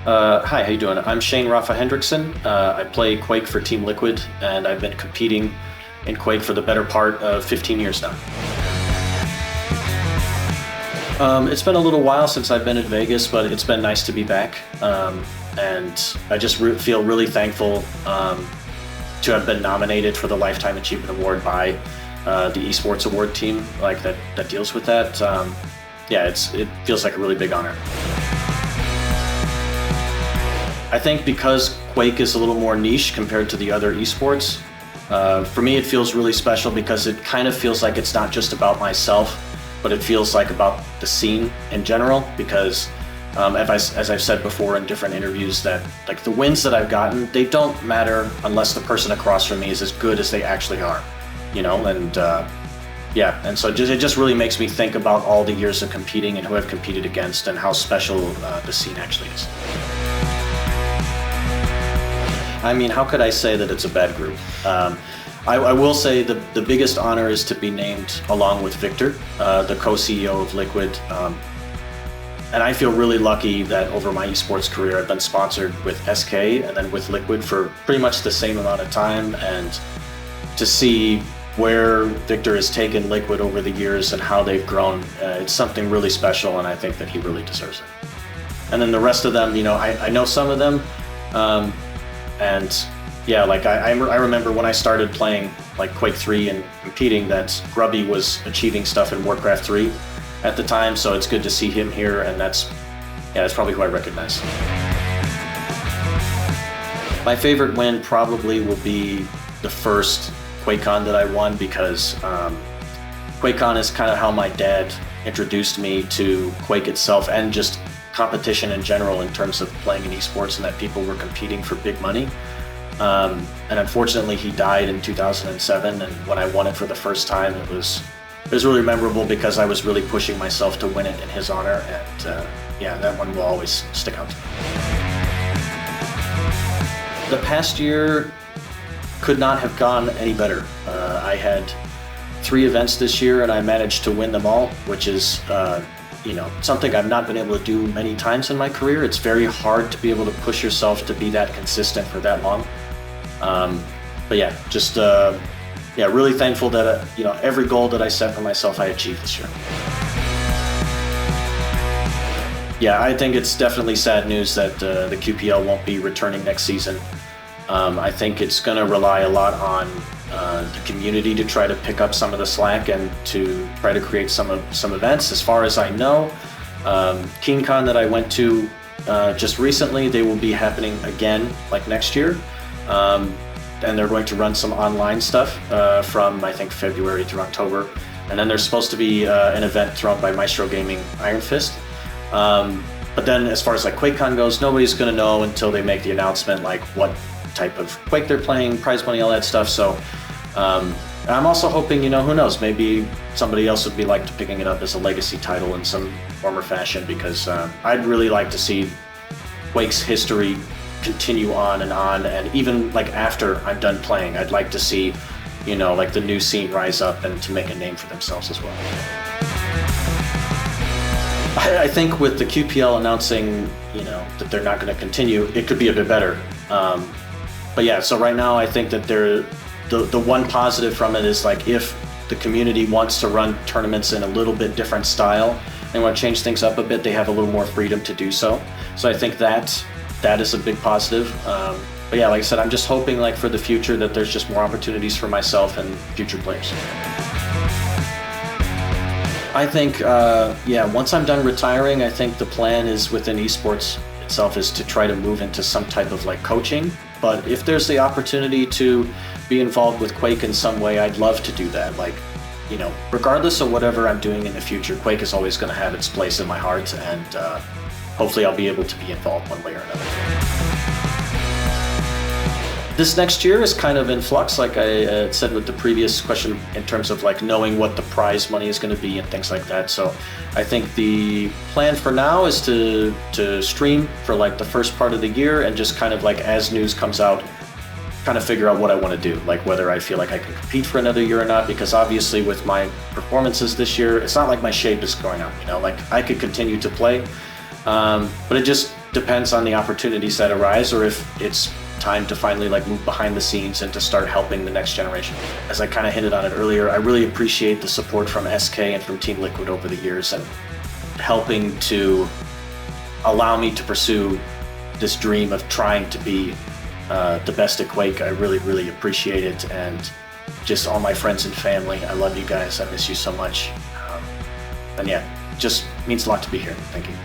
Hi, how you doing? I'm Rapha Hendrixson. I play Quake for Team Liquid, and I've been competing in Quake for the better part of 15 years now. It's been a little while since I've been in Vegas, but it's been nice to be back. And I just feel really thankful to have been nominated for the Lifetime Achievement Award by the Esports award team, like that deals with that. It feels like a really big honor. I think because Quake is a little more niche compared to the other esports, for me it feels really special because it kind of feels like it's not just about myself, but it feels like about the scene in general. Because as I've said before in different interviews, that like the wins that I've gotten, they don't matter unless the person across from me is as good as they actually are, you know. And so it just really makes me think about all the years of competing and who I've competed against and how special the scene actually is. I mean, how could I say that it's a bad group? I will say the biggest honor is to be named along with Victor, the co-CEO of Liquid. And I feel really lucky that over my esports career, I've been sponsored with SK and then with Liquid for pretty much the same amount of time. And to see where Victor has taken Liquid over the years and how they've grown, it's something really special, and I think that he really deserves it. And then the rest of them, you know, I know some of them. And yeah, like I remember when I started playing like Quake 3 and competing, that Grubby was achieving stuff in Warcraft 3 at the time, so it's good to see him here, and that's probably who I recognize. My favorite win probably will be the first QuakeCon that I won, because QuakeCon is kind of how my dad introduced me to Quake itself and just competition in general in terms of playing in esports, and that people were competing for big money. And unfortunately he died in 2007, and when I won it for the first time, it was really memorable because I was really pushing myself to win it in his honor, and that one will always stick out to me. The past year could not have gone any better. I had 3 events this year and I managed to win them all, which is something I've not been able to do many times in my career. It's very hard to be able to push yourself to be that consistent for that long. Really thankful that every goal that I set for myself, I achieved this year. Yeah, I think it's definitely sad news that the QPL won't be returning next season. I think it's going to rely a lot on the community to try to pick up some of the slack and to try to create some events. As far as I know, KeenCon that I went to just recently, they will be happening again like next year. And they're going to run some online stuff from, I think, February through October. And then there's supposed to be an event thrown by Maestro Gaming Iron Fist. But then as far as like QuakeCon goes, nobody's going to know until they make the announcement, like what type of Quake they're playing, prize money, all that stuff. So I'm also hoping, who knows, maybe somebody else would be like picking it up as a legacy title in some form or fashion, because I'd really like to see Quake's history continue on, and even like after I'm done playing, I'd like to see, like the new scene rise up and to make a name for themselves as well. I think with the QPL announcing, that they're not going to continue, it could be a bit better. But yeah, so right now I think that the one positive from it is, like, if the community wants to run tournaments in a little bit different style, they want to change things up a bit, they have a little more freedom to do so. So I think that is a big positive. But yeah, like I said, I'm just hoping, like, for the future that there's just more opportunities for myself and future players. I think, once I'm done retiring, I think the plan is within esports itself is to try to move into some type of like coaching. But if there's the opportunity to be involved with Quake in some way, I'd love to do that. Like, regardless of whatever I'm doing in the future, Quake is always going to have its place in my heart, and hopefully I'll be able to be involved one way or another. This next year is kind of in flux, like I said with the previous question, in terms of like knowing what the prize money is going to be and things like that. So I think the plan for now is to stream for like the first part of the year, and just kind of like as news comes out, kind of figure out what I want to do, like whether I feel like I can compete for another year or not, because obviously with my performances this year, it's not like my shape is going up, like I could continue to play, but it just depends on the opportunities that arise, or if it's time to finally like move behind the scenes and to start helping the next generation. As I kind of hinted on it earlier, I really appreciate the support from SK and from Team Liquid over the years, and helping to allow me to pursue this dream of trying to be the best at Quake. I really, really appreciate it. And just all my friends and family, I love you guys. I miss you so much. And yeah, just means a lot to be here. Thank you.